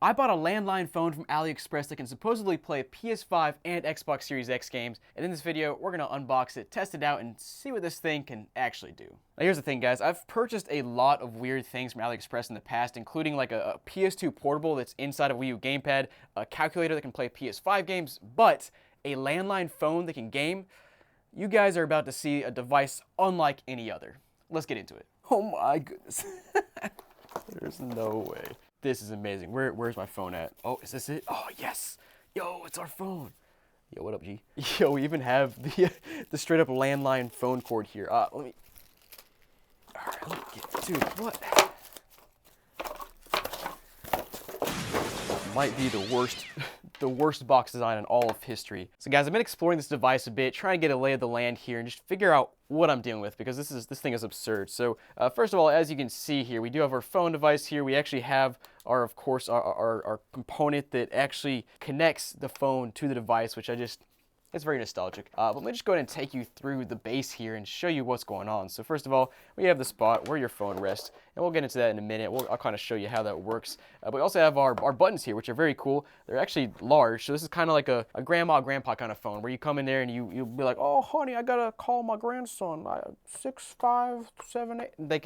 I bought a landline phone from AliExpress that can supposedly play PS5 and Xbox Series X games, and in this video, we're gonna unbox it, test it out, and see what this thing can actually do. Now here's the thing, guys. I've purchased a lot of weird things from AliExpress in the past, including like a PS2 portable that's inside a Wii U gamepad, a calculator that can play PS5 games, but a landline phone that can game. You guys are about to see a device unlike any other. Let's get into it. Oh my goodness. There's no way. This is amazing. Where's my phone at? Oh, is this it? Oh, yes. Yo, it's our phone. Yo, what up, G? Yo, we even have the straight up landline phone cord here. Let me get, dude, what? Might be the worst box design in all of history. So guys, I've been exploring this device a bit, trying to get a lay of the land here and just figure out what I'm dealing with, because this thing is absurd. So first of all, as you can see here, we do have our phone device here. We actually have of course our component that actually connects the phone to the device, which it's very nostalgic. But let me just go ahead and take you through the base here and show you what's going on. So first of all, we have the spot where your phone rests, and we'll get into that in a minute. I'll kind of show you how that works. But we also have our buttons here, which are very cool. They're actually large, so this is kind of like a grandpa kind of phone, where you come in there and you'll be like, oh honey, I gotta call my grandson, 6578. They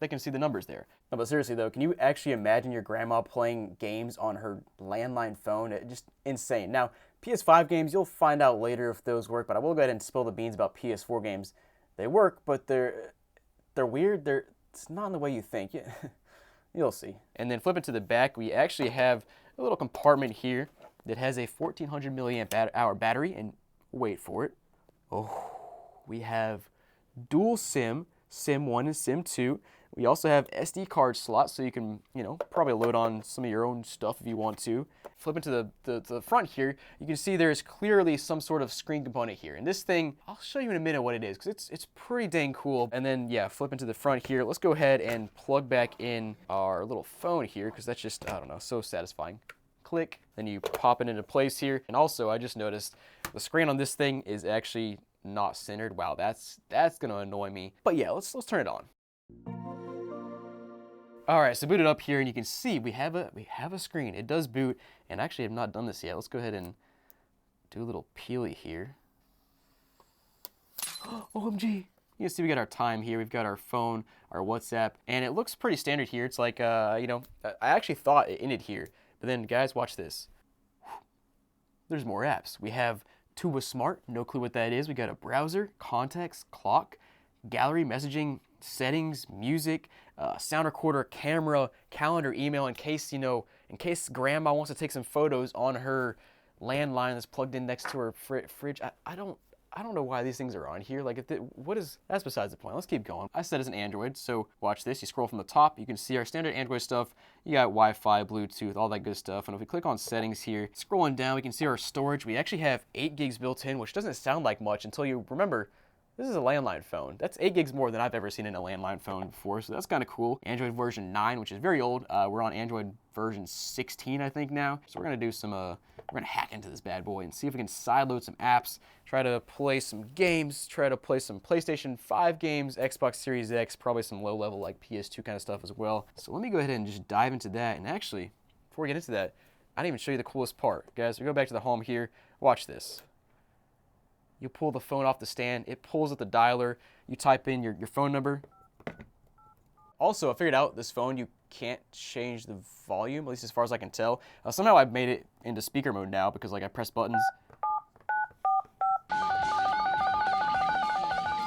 can see the numbers there. No, but seriously though, can you actually imagine your grandma playing games on her landline phone? It's just insane. Now, PS5 games, you'll find out later if those work, but I will go ahead and spill the beans about PS4 games. They work, but they're weird. It's not in the way you think. You'll see. And then flipping to the back, we actually have a little compartment here that has a 1400 milliamp hour battery, and wait for it. Oh, we have dual SIM 1 and SIM 2. We also have SD card slots, so you can, probably load on some of your own stuff if you want to. Flipping to the front here, you can see there's clearly some sort of screen component here. And this thing, I'll show you in a minute what it is, because it's pretty dang cool. And then, yeah, flipping to the front here, let's go ahead and plug back in our little phone here, because that's just, I don't know, so satisfying. Click, then you pop it into place here. And also, I just noticed the screen on this thing is actually not centered. Wow, that's gonna annoy me. But yeah, let's turn it on. All right, so boot it up here, and you can see we have a screen. It does boot, and actually I've not done this yet. Let's go ahead and do a little peely here. OMG! You can see we got our time here. We've got our phone, our WhatsApp, and it looks pretty standard here. It's like, I actually thought it ended here, but then guys, watch this. There's more apps. We have Tuba Smart, no clue what that is. We got a browser, contacts, clock, gallery, messaging, settings, music, sound recorder, camera, calendar, email, in case grandma wants to take some photos on her landline that's plugged in next to her fridge. I don't know why these things are on here. Like, that's besides the point. Let's keep going. I said it's an Android, so watch this. You scroll from the top, you can see our standard Android stuff. You got Wi-Fi, Bluetooth, all that good stuff. And if we click on settings here, scrolling down, we can see our storage. We actually have 8 gigs built in, which doesn't sound like much until you remember this is a landline phone. That's 8 gigs more than I've ever seen in a landline phone before, so that's kind of cool. Android version 9, which is very old. We're on Android version 16, I think now. So we're gonna do we're gonna hack into this bad boy and see if we can sideload some apps, try to play some games, try to play some PlayStation 5 games, Xbox Series X, probably some low level like PS2 kind of stuff as well. So let me go ahead and just dive into that. And actually, before we get into that, I didn't even show you the coolest part. Guys, we go back to the home here, watch this. You pull the phone off the stand, it pulls at the dialer, you type in your phone number. Also, I figured out this phone, you can't change the volume, at least as far as I can tell. Somehow I've made it into speaker mode now, because like I press buttons.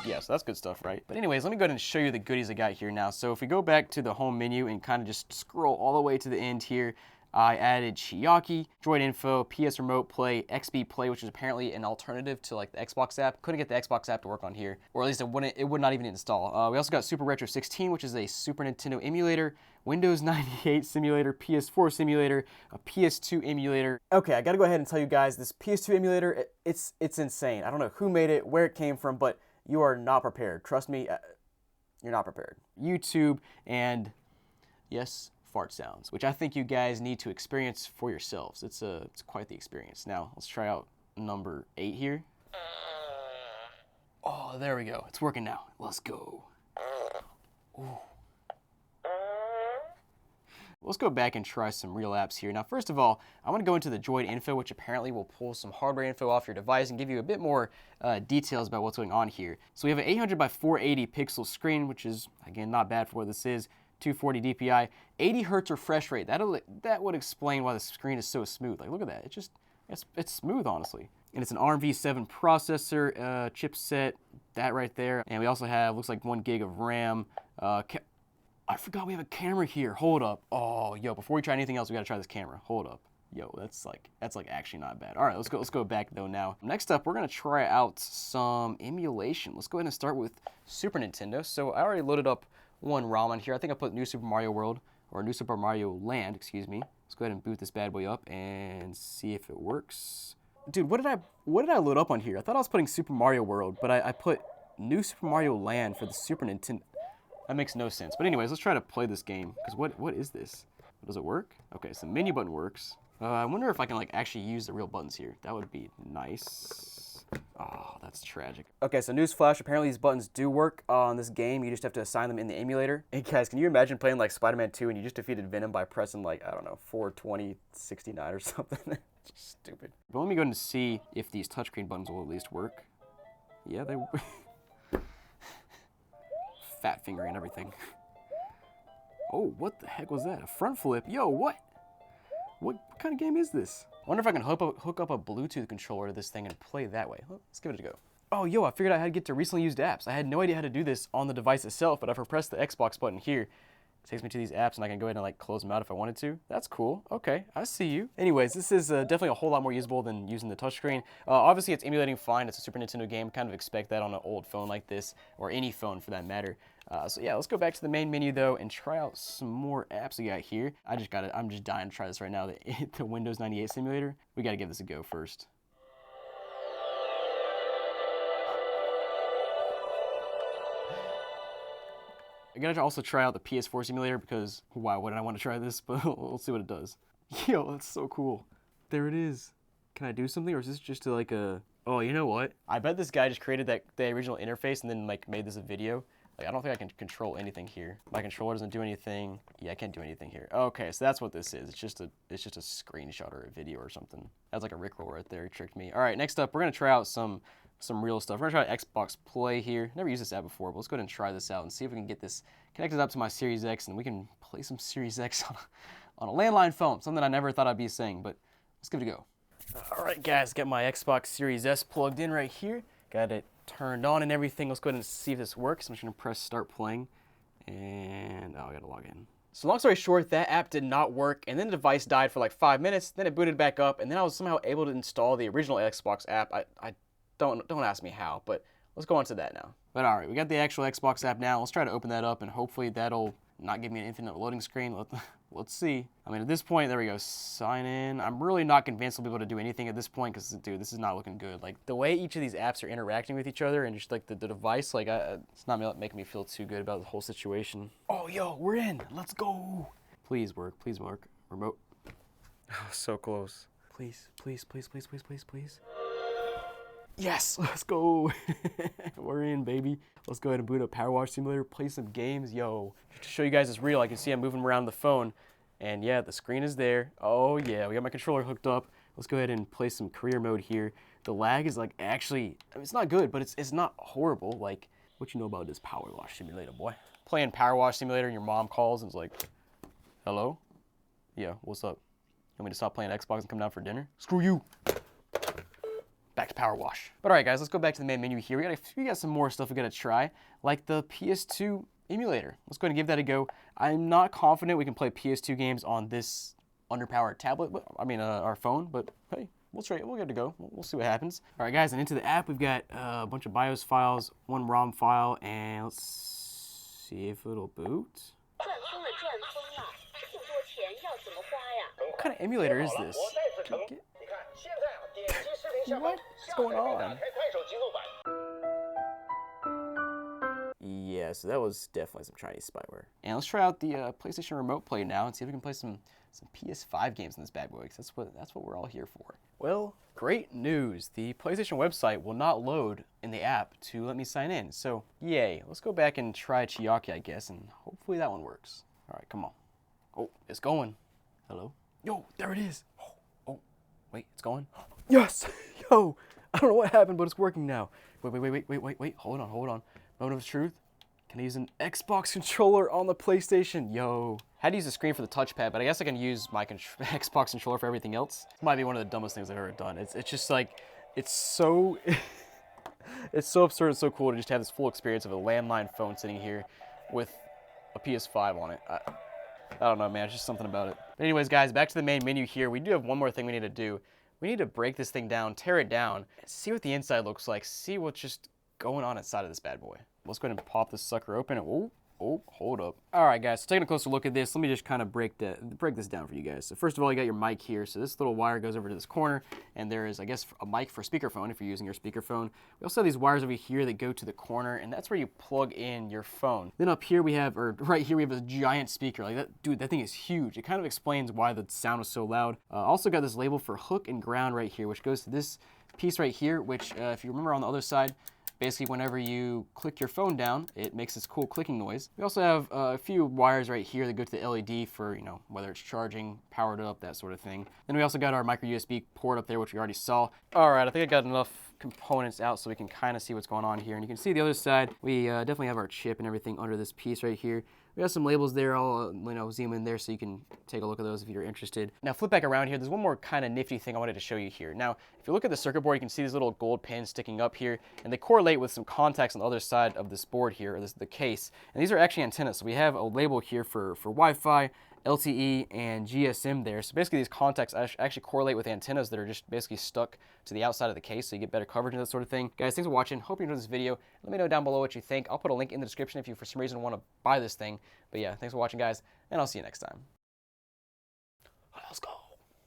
Yeah, so that's good stuff, right? But anyways, let me go ahead and show you the goodies I got here now. So if we go back to the home menu and kind of just scroll all the way to the end here, I added Chiaki, Droid Info, PS Remote Play, XB Play, which is apparently an alternative to like the Xbox app. Couldn't get the Xbox app to work on here, or at least it would not even install. We also got Super Retro 16, which is a Super Nintendo emulator, Windows 98 simulator, PS4 simulator, a PS2 emulator. Okay, I gotta go ahead and tell you guys, this PS2 emulator, it's insane. I don't know who made it, where it came from, but you are not prepared. Trust me, you're not prepared. YouTube and, yes, fart sounds, which I think you guys need to experience for yourselves. It's quite the experience. Now, let's try out number 8 here. Oh, there we go. It's working now. Let's go. Ooh. Let's go back and try some real apps here. Now, first of all, I want to go into the Droid info, which apparently will pull some hardware info off your device and give you a bit more details about what's going on here. So we have an 800 by 480 pixel screen, which is, again, not bad for what this is. 240 DPI, 80 hertz refresh rate. That would explain why the screen is so smooth. Like, look at that. It's smooth, honestly. And it's an ARM v7 processor, chipset, that right there. And we also have, looks like 1 gig of RAM. I forgot we have a camera here. Hold up. Oh, yo, before we try anything else, we gotta try this camera. Hold up. Yo, that's like actually not bad. All right, let's go back though now. Next up, we're gonna try out some emulation. Let's go ahead and start with Super Nintendo. So I already loaded up one ROM on here. I think I put New Super Mario World, or New Super Mario Land, excuse me. Let's go ahead and boot this bad boy up and see if it works. Dude, what did I load up on here? I thought I was putting Super Mario World, but I put New Super Mario Land for the Super Nintendo. That makes no sense. But anyways, let's try to play this game. Because what is this? Does it work? Okay, so the menu button works. I wonder if I can like actually use the real buttons here. That would be nice. Oh, that's tragic. Okay, so newsflash, apparently these buttons do work on this game. You just have to assign them in the emulator. Hey guys, can you imagine playing like Spider-Man 2 and you just defeated Venom by pressing like, I don't know, 42069 or something? Just stupid. But let me go and see if these touchscreen buttons will at least work. Yeah, they fat finger and everything. Oh, what the heck was that? A front flip? Yo, what? What kind of game is this? I wonder if I can hook up a Bluetooth controller to this thing and play that way. Let's give it a go. Oh, yo, I figured out how to get to recently used apps. I had no idea how to do this on the device itself, but if I press the Xbox button here, it takes me to these apps and I can go ahead and like close them out if I wanted to. That's cool. Okay, I see you. Anyways, this is definitely a whole lot more usable than using the touchscreen. Obviously, it's emulating fine. It's a Super Nintendo game. Kind of expect that on an old phone like this, or any phone for that matter. So yeah, let's go back to the main menu though and try out some more apps we got here. I'm just dying to try this right now. The Windows 98 simulator. We got to give this a go first. I gotta also try out the PS4 simulator because why wouldn't I want to try this? But we'll see what it does. Yo, that's so cool. There it is. Can I do something, or is this just like a? Oh, you know what? I bet this guy just created the original interface and then like made this a video. Like, I don't think I can control anything here. My controller doesn't do anything. Yeah, I can't do anything here. Okay, so that's what this is. It's just a screenshot or a video or something. That's like a Rickroll right there. He tricked me. All right, next up, we're gonna try out some real stuff. We're gonna try Xbox Play here. Never used this app before, but let's go ahead and try this out and see if we can get this connected up to my Series X and we can play some Series X on a landline phone. Something I never thought I'd be saying, but let's give it a go. All right, guys, got my Xbox Series S plugged in right here. Got it turned on and everything. Let's go ahead and see if this works. I'm just gonna press start playing, and oh, I gotta log in. So long story short, that app did not work, and then the device died for like 5 minutes. Then it booted back up, and then I was somehow able to install the original Xbox app. I don't ask me how, but let's go on to that now. But all right, we got the actual Xbox app now. Let's try to open that up, and hopefully that'll not give me an infinite loading screen. Let's see. I mean, at this point, there we go. Sign in. I'm really not convinced we'll be able to do anything at this point because, dude, this is not looking good. Like, the way each of these apps are interacting with each other and just, like, the device, like, it's not making me feel too good about the whole situation. Oh, yo, we're in. Let's go. Please work. Please work. Remote. Oh, so close. Please, please, please, please, please, please, please. Yes, let's go. We're in, baby. Let's go ahead and boot up Power Wash Simulator, play some games. Yo, to show you guys it's real, I can see I'm moving around the phone. And yeah, the screen is there. Oh yeah, we got my controller hooked up. Let's go ahead and play some career mode here. The lag is like actually, I mean, it's not good, but it's not horrible. Like, what you know about this Power Wash Simulator, boy? Playing Power Wash Simulator and your mom calls and is like, hello? Yeah, what's up? You want me to stop playing Xbox and come down for dinner? Screw you. Back to Power Wash. But all right, guys, let's go back to the main menu here. We got some more stuff we gotta try, like the PS2 emulator. Let's go ahead and give that a go. I'm not confident we can play PS2 games on this underpowered tablet, but I mean our phone. But hey, we'll try it. We'll give it a go. We'll see what happens. All right, guys, and into the app we've got a bunch of BIOS files, one ROM file, and let's see if it'll boot. What kind of emulator is this? What's going on? Yeah, so that was definitely some Chinese spyware. And let's try out the PlayStation Remote Play now and see if we can play some PS5 games in this bad boy, because that's what we're all here for. Well, great news. The PlayStation website will not load in the app to let me sign in. So, yay. Let's go back and try Chiaki, I guess, and hopefully that one works. All right, come on. Oh, it's going. Hello? Yo, there it is. Oh, wait, it's going? Yes! Yo! I don't know what happened, but it's working now. Wait. Hold on. Moment of truth. Can I use an Xbox controller on the PlayStation? Yo. Had to use the screen for the touchpad, but I guess I can use my Xbox controller for everything else. This might be one of the dumbest things I've ever done. It's just like, it's so, it's so absurd and so cool to just have this full experience of a landline phone sitting here with a PS5 on it. I don't know, man. It's just something about it. But anyways, guys, back to the main menu here. We do have one more thing we need to do. We need to break this thing down, tear it down, see what the inside looks like, see what's just going on inside of this bad boy. Let's go ahead and pop this sucker open. Oh, hold up. All right, guys, so taking a closer look at this, let me just kind of break this down for you guys. So first of all, you got your mic here. So this little wire goes over to this corner, and there is, I guess, a mic for speakerphone if you're using your speakerphone. We also have these wires over here that go to the corner, and that's where you plug in your phone. Then up here we have, or right here we have a giant speaker. Like that, dude, that thing is huge. It kind of explains why the sound was so loud. Also got this label for hook and ground right here, which goes to this piece right here, which if you remember on the other side, basically, whenever you click your phone down, it makes this cool clicking noise. We also have a few wires right here that go to the LED for, you know, whether it's charging, powered up, that sort of thing. Then we also got our micro USB port up there, which we already saw. All right, I think I got enough components out so we can kind of see what's going on here. And you can see the other side, we definitely have our chip and everything under this piece right here. We have some labels there. I'll zoom in there so you can take a look at those if you're interested. Now flip back around here. There's one more kind of nifty thing I wanted to show you here. Now, if you look at the circuit board, you can see these little gold pins sticking up here, and they correlate with some contacts on the other side of this board here, or the case. And these are actually antennas. So we have a label here for Wi-Fi, LTE, and GSM there. So basically these contacts actually correlate with antennas that are just basically stuck to the outside of the case, so you get better coverage and that sort of thing. Guys, thanks for watching. Hope you enjoyed this video. Let me know down below what you think. I'll put a link in the description if you for some reason want to buy this thing. But yeah, thanks for watching, guys, and I'll see you next time. Let's go.